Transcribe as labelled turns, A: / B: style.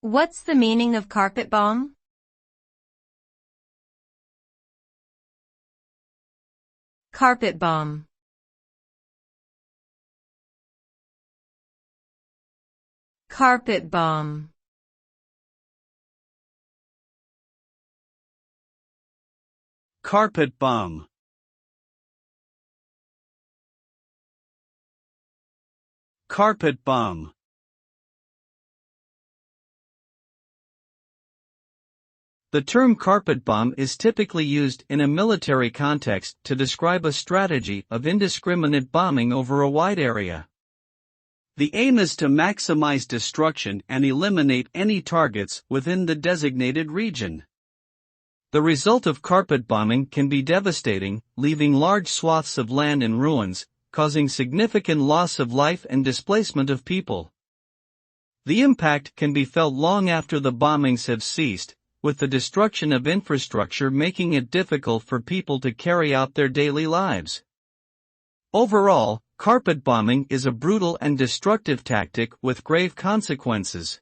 A: What's the meaning of carpet bomb? Carpet bomb. Carpet bomb.
B: Carpet bomb. Carpet bomb. The term carpet bomb is typically used in a military context to describe a strategy of indiscriminate bombing over a wide area. The aim is to maximize destruction and eliminate any targets within the designated region. The result of carpet bombing can be devastating, leaving large swaths of land in ruins, causing significant loss of life and displacement of people. The impact can be felt long after the bombings have ceased, with the destruction of infrastructure making it difficult for people to carry out their daily lives. Overall, carpet bombing is a brutal and destructive tactic with grave consequences.